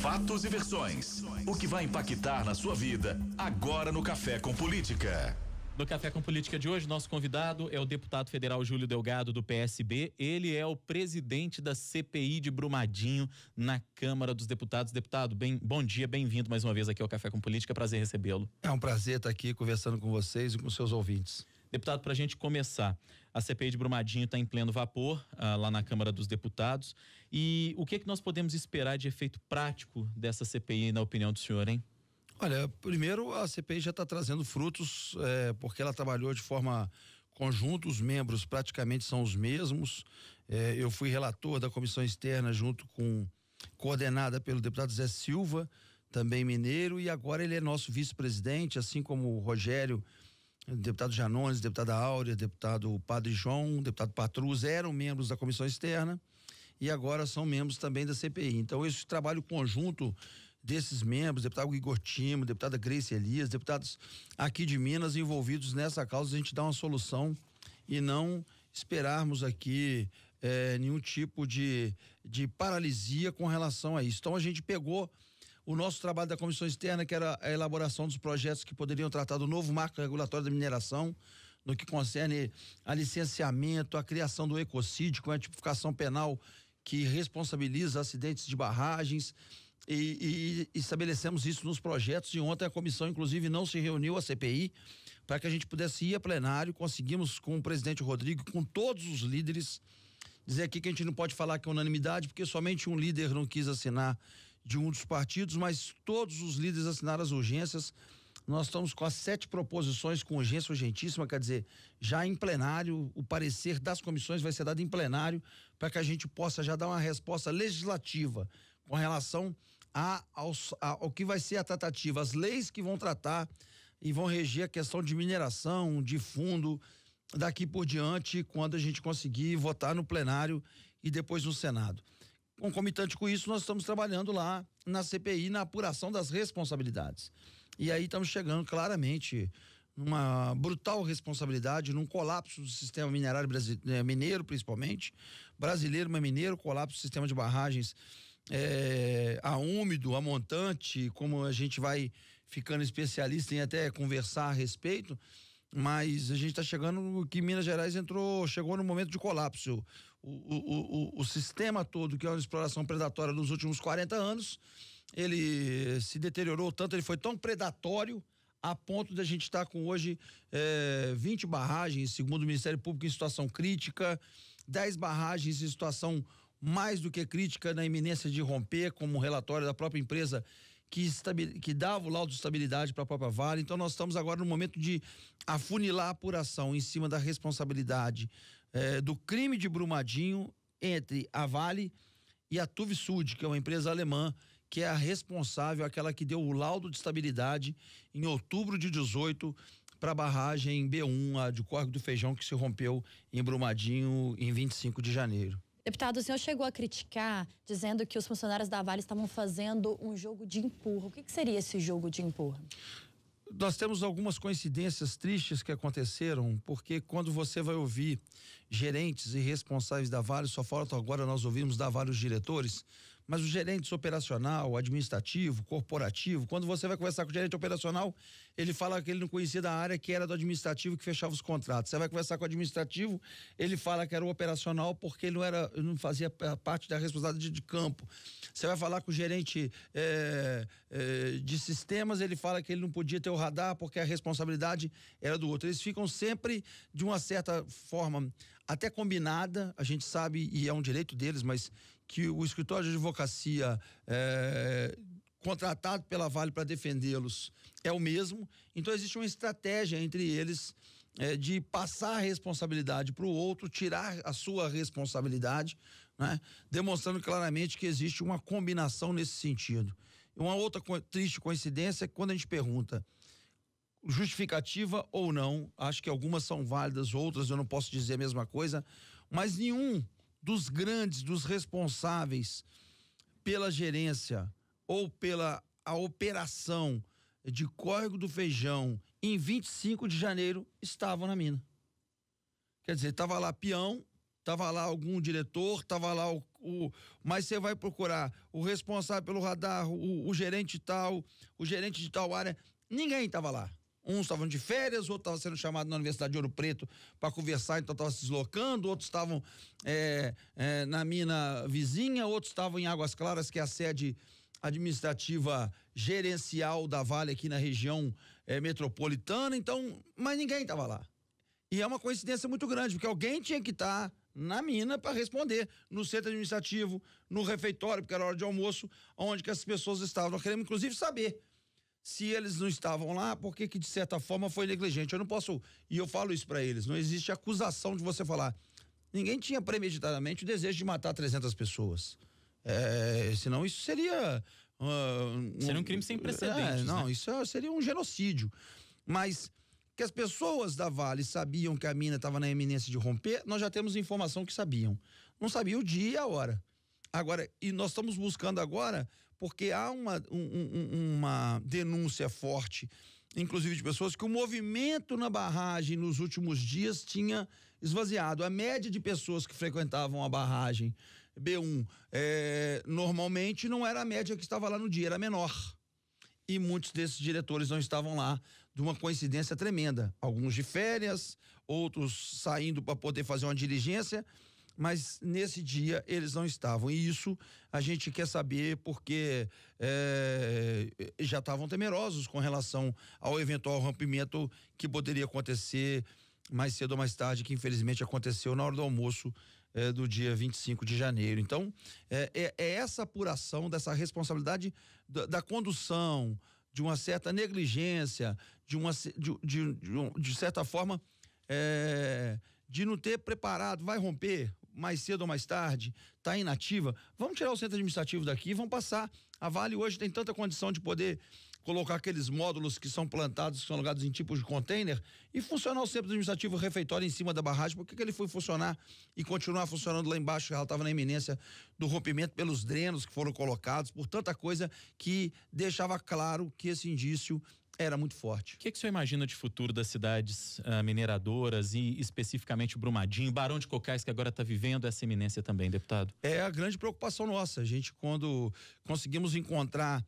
Fatos e versões. O que vai impactar na sua vida agora no Café com Política. No Café com Política de hoje, nosso convidado é o deputado federal Júlio Delgado, do PSB. Ele é o presidente da CPI de Brumadinho na Câmara dos Deputados. Deputado, bom dia, bem-vindo mais uma vez aqui ao Café com Política, prazer recebê-lo. É um prazer estar aqui conversando com vocês e com seus ouvintes. Deputado, para a gente começar, a CPI de Brumadinho está em pleno vapor lá na Câmara dos Deputados. E o que nós podemos esperar de efeito prático dessa CPI, na opinião do senhor, hein? Olha, primeiro a CPI já está trazendo frutos, porque ela trabalhou de forma conjunta, os membros praticamente são os mesmos. Eu fui relator da comissão externa coordenada pelo deputado Zé Silva, também mineiro, e agora ele é nosso vice-presidente, assim como o Rogério, deputado Janones, deputada Áurea, deputado Padre João, deputado Patrus, eram membros da comissão externa e agora são membros também da CPI. Então esse trabalho conjunto desses membros, deputado Igor Timo, deputada Grace Elias, deputados aqui de Minas envolvidos nessa causa, a gente dá uma solução e não esperarmos aqui nenhum tipo de paralisia com relação a isso. Então a gente pegou o nosso trabalho da comissão externa, que era a elaboração dos projetos que poderiam tratar do novo marco regulatório da mineração, no que concerne a licenciamento, a criação do ecocídio, com a tipificação penal que responsabiliza acidentes de barragens, e estabelecemos isso nos projetos. E ontem a comissão inclusive não se reuniu, a CPI, para que a gente pudesse ir a plenário. Conseguimos com o presidente Rodrigo, com todos os líderes, dizer aqui que a gente não pode falar que é unanimidade, porque somente um líder não quis assinar de um dos partidos, mas todos os líderes assinaram as urgências. Nós estamos com as 7 proposições com urgência urgentíssima, quer dizer, já em plenário, o parecer das comissões vai ser dado em plenário, para que a gente possa já dar uma resposta legislativa com relação ao que vai ser a tratativa, as leis que vão tratar e vão reger a questão de mineração, de fundo, daqui por diante, quando a gente conseguir votar no plenário e depois no Senado. Concomitante com isso, nós estamos trabalhando lá na CPI, na apuração das responsabilidades. E aí estamos chegando claramente numa brutal responsabilidade, num colapso do sistema minerário mineiro, principalmente, brasileiro, mas mineiro, colapso do sistema de barragens, a úmido, a montante, como a gente vai ficando especialista em até conversar a respeito. Mas a gente está chegando que Minas Gerais chegou no momento de colapso. O sistema todo, que é uma exploração predatória nos últimos 40 anos, ele se deteriorou tanto, ele foi tão predatório a ponto de a gente estar com hoje 20 barragens, segundo o Ministério Público, em situação crítica, 10 barragens em situação mais do que crítica, na iminência de romper, como um relatório da própria empresa que dava o laudo de estabilidade para a própria Vale. Então nós estamos agora no momento de afunilar a apuração em cima da responsabilidade do crime de Brumadinho entre a Vale e a Tuvisud, que é uma empresa alemã, que é a responsável, aquela que deu o laudo de estabilidade em outubro de 2018 para a barragem B1, a de Córrego do Feijão, que se rompeu em Brumadinho em 25 de janeiro. Deputado, o senhor chegou a criticar, dizendo que os funcionários da Vale estavam fazendo um jogo de empurra. O que seria esse jogo de empurra? Nós temos algumas coincidências tristes que aconteceram, porque quando você vai ouvir gerentes e responsáveis da Vale, só falta agora nós ouvimos da Vale os diretores, mas os gerentes operacional, administrativo, corporativo, quando você vai conversar com o gerente operacional, ele fala que ele não conhecia da área, que era do administrativo que fechava os contratos. Você vai conversar com o administrativo, ele fala que era o operacional porque ele não fazia parte da responsabilidade de campo. Você vai falar com o gerente de sistemas, ele fala que ele não podia ter o radar porque a responsabilidade era do outro. Eles ficam sempre de uma certa forma até combinada, a gente sabe, e é um direito deles, mas que o escritório de advocacia contratado pela Vale para defendê-los é o mesmo. Então existe uma estratégia entre eles de passar a responsabilidade para o outro, tirar a sua responsabilidade, né? Demonstrando claramente que existe uma combinação nesse sentido. Uma outra triste coincidência é que quando a gente pergunta justificativa ou não, acho que algumas são válidas, outras eu não posso dizer a mesma coisa, mas nenhum dos grandes, dos responsáveis pela gerência ou pela a operação de Córrego do Feijão em 25 de janeiro estavam na mina. Quer dizer, estava lá peão, estava lá algum diretor, estava lá mas você vai procurar o responsável pelo radar, o gerente tal, o gerente de tal área, ninguém estava lá. Uns estavam de férias, outros estavam sendo chamados na Universidade de Ouro Preto para conversar, então estavam se deslocando, outros estavam na mina vizinha, outros estavam em Águas Claras, que é a sede administrativa gerencial da Vale aqui na região metropolitana, então, mas ninguém estava lá. E é uma coincidência muito grande, porque alguém tinha que estar na mina para responder, no centro administrativo, no refeitório, porque era hora de almoço, onde que as pessoas estavam. Nós queremos, inclusive, saber se eles não estavam lá, porque que de certa forma foi negligente. Eu não posso, e eu falo isso para eles, não existe acusação de você falar. Ninguém tinha premeditadamente o desejo de matar 300 pessoas. Senão isso seria... seria um crime sem precedentes. Não, né? Isso seria um genocídio. Mas que as pessoas da Vale sabiam que a mina estava na iminência de romper, nós já temos informação que sabiam. Não sabia o dia e a hora. Agora, e nós estamos buscando agora, porque há uma denúncia forte, inclusive de pessoas, que o movimento na barragem nos últimos dias tinha esvaziado. A média de pessoas que frequentavam a barragem B1 normalmente não era a média que estava lá no dia, era menor. E muitos desses diretores não estavam lá, de uma coincidência tremenda. Alguns de férias, outros saindo para poder fazer uma diligência, mas nesse dia eles não estavam. E isso a gente quer saber porque já estavam temerosos com relação ao eventual rompimento que poderia acontecer mais cedo ou mais tarde, que infelizmente aconteceu na hora do almoço do dia 25 de janeiro. Então, é essa apuração dessa responsabilidade da condução, de uma certa negligência, de certa forma, de não ter preparado, vai romper mais cedo ou mais tarde, está inativa. Vamos tirar o centro administrativo daqui, vamos passar. A Vale hoje tem tanta condição de poder colocar aqueles módulos que são plantados, que são alugados em tipos de container e funcionar o centro administrativo refeitório em cima da barragem. Por que ele foi funcionar e continuar funcionando lá embaixo, que ela estava na iminência do rompimento pelos drenos que foram colocados, por tanta coisa que deixava claro que esse indício era muito forte. O que o senhor imagina de futuro das cidades mineradoras e especificamente Brumadinho, Barão de Cocais, que agora está vivendo essa iminência também, deputado? É a grande preocupação nossa. A gente, quando conseguimos encontrar,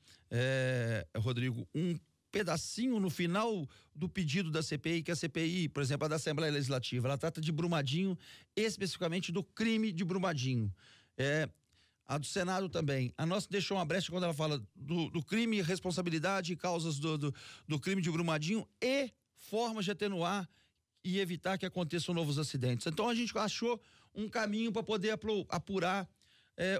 Rodrigo, um pedacinho no final do pedido da CPI, que a CPI, por exemplo, a da Assembleia Legislativa, ela trata de Brumadinho, especificamente do crime de Brumadinho. A do Senado também. A nossa deixou uma brecha quando ela fala do crime, responsabilidade e causas do crime de Brumadinho e formas de atenuar e evitar que aconteçam novos acidentes. Então a gente achou um caminho para poder apurar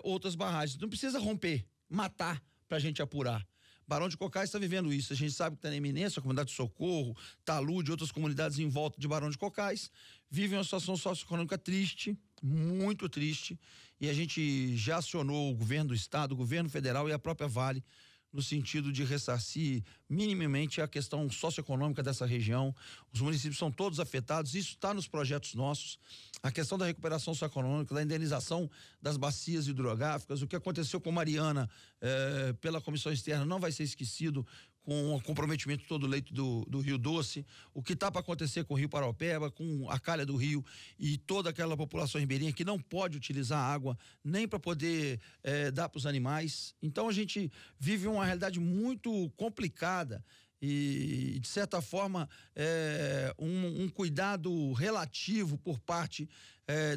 outras barragens. Não precisa romper, matar para a gente apurar. Barão de Cocais está vivendo isso. A gente sabe que está na iminência, a comunidade de Socorro, Talude, outras comunidades em volta de Barão de Cocais vivem uma situação socioeconômica triste, muito triste, e a gente já acionou o governo do estado, o governo federal e a própria Vale no sentido de ressarcir minimamente a questão socioeconômica dessa região. Os municípios são todos afetados, isso está nos projetos nossos. A questão da recuperação socioeconômica, da indenização das bacias hidrográficas, o que aconteceu com Mariana pela comissão externa não vai ser esquecido, com o comprometimento de todo o leito do Rio Doce, o que está para acontecer com o Rio Paraupeba, com a calha do rio e toda aquela população ribeirinha que não pode utilizar água nem para poder dar para os animais. Então a gente vive uma realidade muito complicada e, de certa forma, um cuidado relativo por parte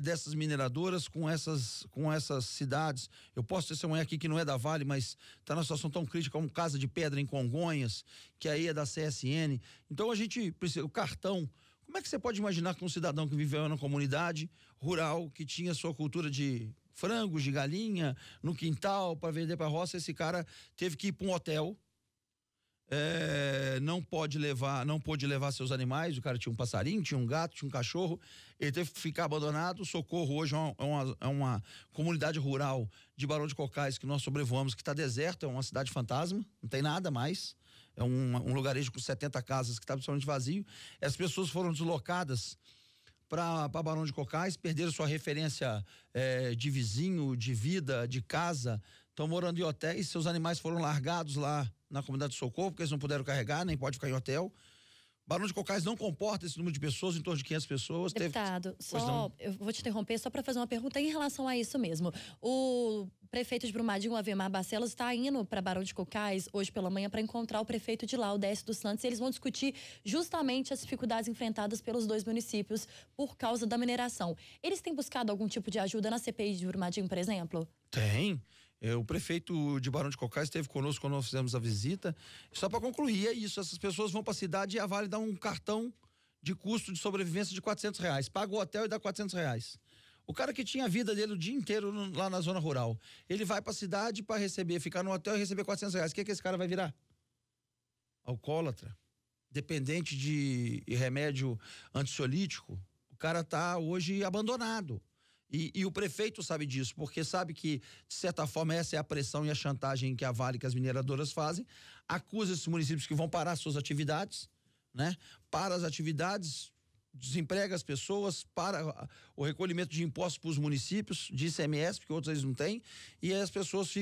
dessas mineradoras com essas cidades. Eu posso testemunhar aqui que não é da Vale, mas está numa situação tão crítica como Casa de Pedra em Congonhas, que aí é da CSN. Então a gente precisa, o cartão. Como é que você pode imaginar que um cidadão que viveu na comunidade rural, que tinha sua cultura de frangos, de galinha, no quintal para vender para a roça, esse cara teve que ir para um hotel, não pôde levar seus animais, o cara tinha um passarinho, tinha um gato, tinha um cachorro, ele teve que ficar abandonado. O Socorro hoje é uma comunidade rural de Barão de Cocais que nós sobrevoamos, que está deserta, é uma cidade fantasma, não tem nada mais, é um lugarejo com 70 casas que está absolutamente vazio. As pessoas foram deslocadas para Barão de Cocais, perderam sua referência de vizinho, de vida, de casa, estão morando em hotéis, seus animais foram largados lá na comunidade de Socorro, porque eles não puderam carregar, nem pode ficar em hotel. Barão de Cocais não comporta esse número de pessoas, em torno de 500 pessoas. Deputado, eu vou te interromper só para fazer uma pergunta em relação a isso mesmo. O prefeito de Brumadinho, Avemar Barcelos, está indo para Barão de Cocais hoje pela manhã para encontrar o prefeito de lá, o Décio dos Santos, e eles vão discutir justamente as dificuldades enfrentadas pelos dois municípios por causa da mineração. Eles têm buscado algum tipo de ajuda na CPI de Brumadinho, por exemplo? Tem. O prefeito de Barão de Cocais esteve conosco quando nós fizemos a visita. Só para concluir, é isso. Essas pessoas vão para a cidade e a Vale dá um cartão de custo de sobrevivência de R$400. Paga o hotel e dá R$400. O cara que tinha a vida dele o dia inteiro lá na zona rural, ele vai para a cidade para ficar no hotel e receber R$400. O que esse cara vai virar? Alcoólatra, dependente de remédio ansiolítico. O cara tá hoje abandonado. E o prefeito sabe disso, porque sabe que, de certa forma, essa é a pressão e a chantagem que a Vale, que as mineradoras fazem. Acusa esses municípios que vão parar suas atividades, né? Para as atividades, desemprega as pessoas, para o recolhimento de impostos para os municípios, de ICMS, porque outros eles não têm, e aí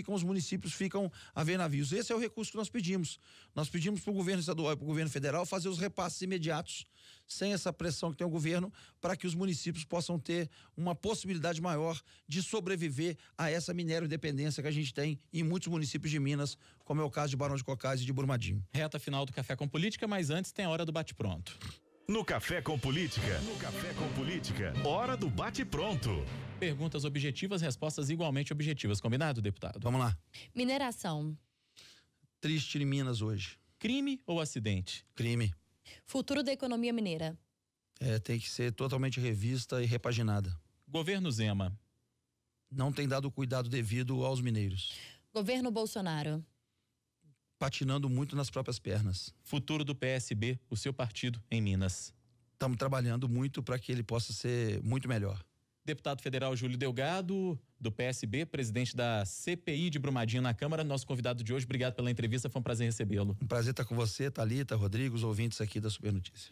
os municípios ficam a ver navios. Esse é o recurso que nós pedimos. Nós pedimos para o governo estadual e para o governo federal fazer os repasses imediatos, sem essa pressão que tem o governo, para que os municípios possam ter uma possibilidade maior de sobreviver a essa minério-dependência que a gente tem em muitos municípios de Minas, como é o caso de Barão de Cocais e de Brumadinho. Reta final do Café com Política, mas antes tem a hora do bate-pronto. No Café com Política, hora do bate-pronto. Perguntas objetivas, respostas igualmente objetivas. Combinado, deputado? Vamos lá. Mineração. Triste em Minas hoje. Crime ou acidente? Crime. Futuro da economia mineira. Tem que ser totalmente revista e repaginada. Governo Zema. Não tem dado o cuidado devido aos mineiros. Governo Bolsonaro. Patinando muito nas próprias pernas. Futuro do PSB, o seu partido em Minas. Estamos trabalhando muito para que ele possa ser muito melhor. Deputado federal Júlio Delgado, do PSB, presidente da CPI de Brumadinho na Câmara, nosso convidado de hoje. Obrigado pela entrevista, foi um prazer recebê-lo. Um prazer estar com você, Thalita, Rodrigo, os ouvintes aqui da Super Notícia.